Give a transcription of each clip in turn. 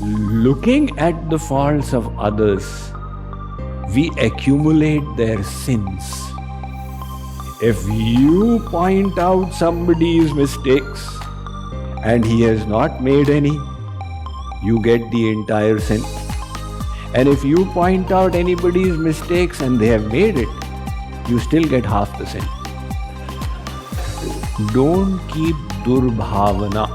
looking at the faults of others, we accumulate their sins. If you point out somebody's mistakes and he has not made any, you get the entire sin. And if you point out anybody's mistakes and they have made it, you still get half the sin. Don't keep durbhavana.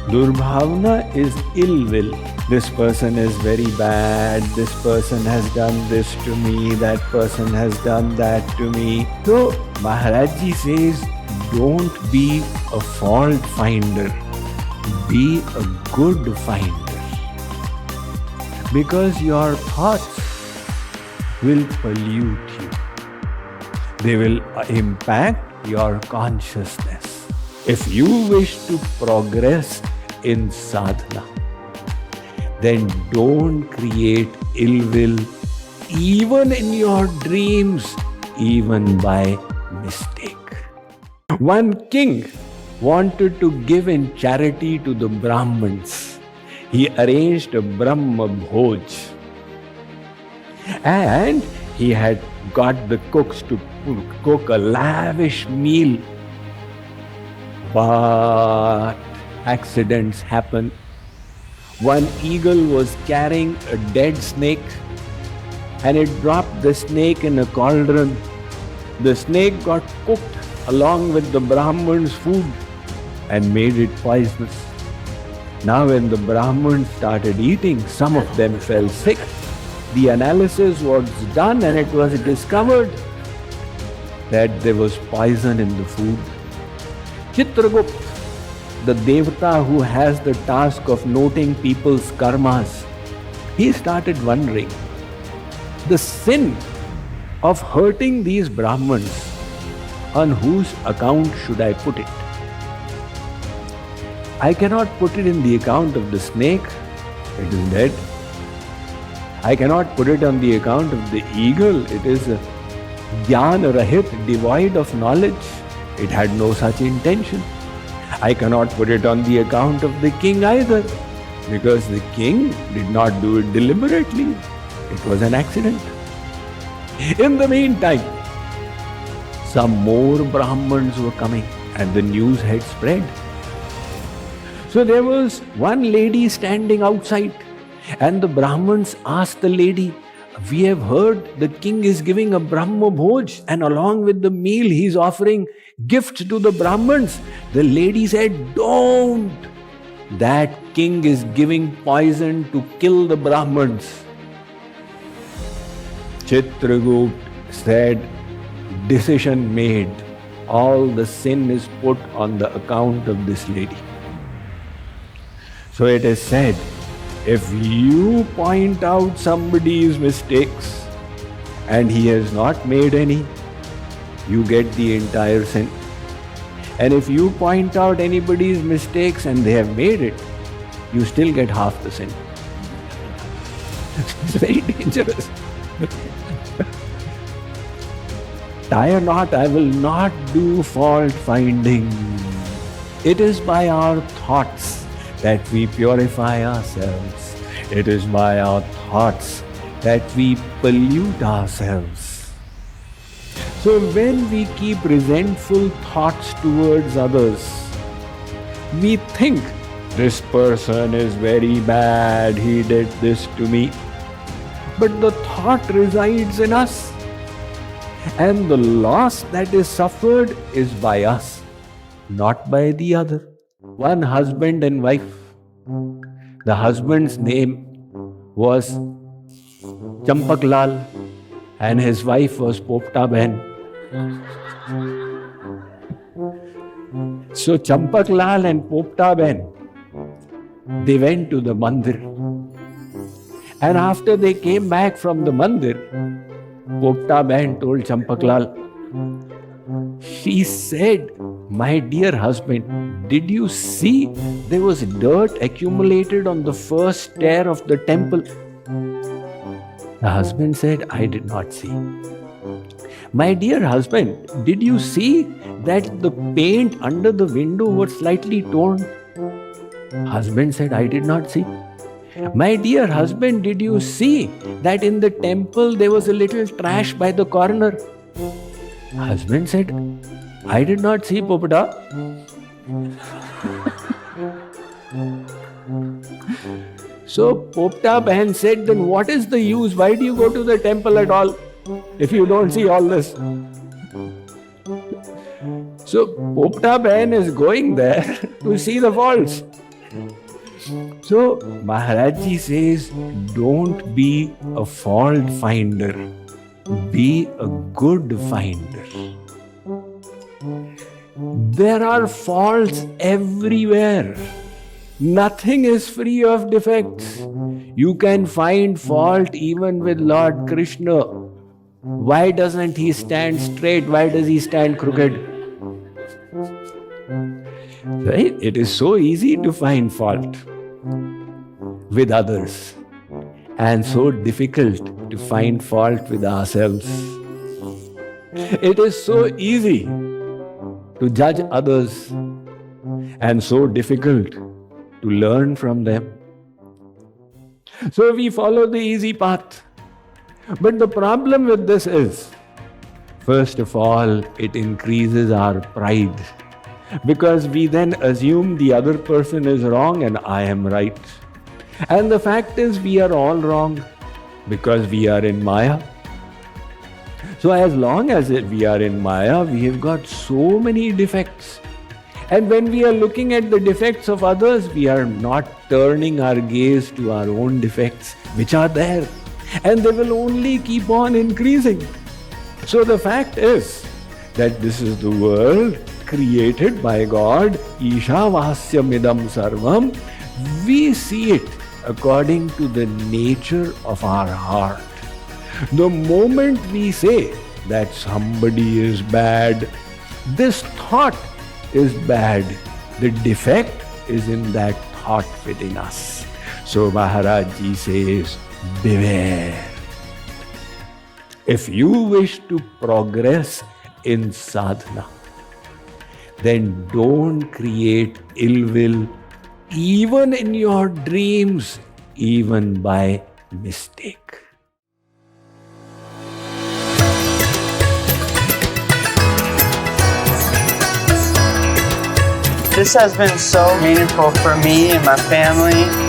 Durbhavana is ill will. This person is very bad, this person has done this to me, that person has done that to me. So Maharaj Ji says, don't be a fault finder, be a good finder. Because your thoughts will pollute you. They will impact your consciousness. If you wish to progress in sadhana, then don't create ill will even in your dreams, even by mistake. One king wanted to give in charity to the Brahmins. He arranged a Brahma Bhoj. And he had got the cooks to cook a lavish meal. But accidents happen. One eagle was carrying a dead snake and it dropped the snake in a cauldron. The snake got cooked along with the Brahman's food and made it poisonous. Now when the Brahmins started eating, some of them fell sick. The analysis was done and it was discovered that there was poison in the food. Chitragupta, the devata who has the task of noting people's karmas, he started wondering, the sin of hurting these Brahmins, on whose account should I put it? I cannot put it in the account of the snake, it is dead. I cannot put it on the account of the eagle, it is jnana rahit, devoid of knowledge. It had no such intention. I cannot put it on the account of the king either, because the king did not do it deliberately. It was an accident. In the meantime, some more Brahmins were coming and the news had spread. So there was one lady standing outside and the Brahmins asked the lady, we have heard the king is giving a Brahma Bhoj and along with the meal he is offering gifts to the Brahmins. The lady said, don't! That king is giving poison to kill the Brahmins. Chitragupta said, decision made. All the sin is put on the account of this lady. So it is said, if you point out somebody's mistakes and he has not made any, you get the entire sin. And if you point out anybody's mistakes and they have made it, you still get half the sin. It's very dangerous. Tire not, I will not do fault finding. It is by our thoughts that we purify ourselves. It is by our thoughts that we pollute ourselves. So when we keep resentful thoughts towards others, we think, this person is very bad, he did this to me. But the thought resides in us. And the loss that is suffered is by us, not by the other. One husband and wife. The husband's name was Champak Lal and his wife was Popta Behan. So Champak Lal and Popta Behan, they went to the mandir. And after they came back from the mandir, Popta Behan told Champak Lal, she said, my dear husband, did you see there was dirt accumulated on the first stair of the temple? The husband said, I did not see. My dear husband, did you see that the paint under the window was slightly torn? Husband said, I did not see. My dear husband, did you see that in the temple there was a little trash by the corner? Husband said, I did not see, Popata. So Popta Bahan said, then what is the use? Why do you go to the temple at all if you don't see all this? So Popta Bahan is going there to see the faults. So Maharaj Ji says, don't be a fault finder, be a good finder. There are faults everywhere. Nothing is free of defects. You can find fault even with Lord Krishna. Why doesn't he stand straight? Why does he stand crooked? Right? It is so easy to find fault with others and so difficult to find fault with ourselves. It is so easy to judge others and so difficult to learn from them. So we follow the easy path. But the problem with this is, first of all, it increases our pride, because we then assume the other person is wrong and I am right. And the fact is, we are all wrong because we are in Maya. So as long as we are in Maya, we have got so many defects. And when we are looking at the defects of others, we are not turning our gaze to our own defects, which are there. And they will only keep on increasing. So the fact is that this is the world created by God, Ishavasya-midam sarvam. We see it according to the nature of our heart. The moment we say that somebody is bad, this thought is bad, the defect is in that thought within us. So Maharaj Ji says, beware. If you wish to progress in sadhana, then don't create ill will even in your dreams, even by mistake. This has been so meaningful for me and my family.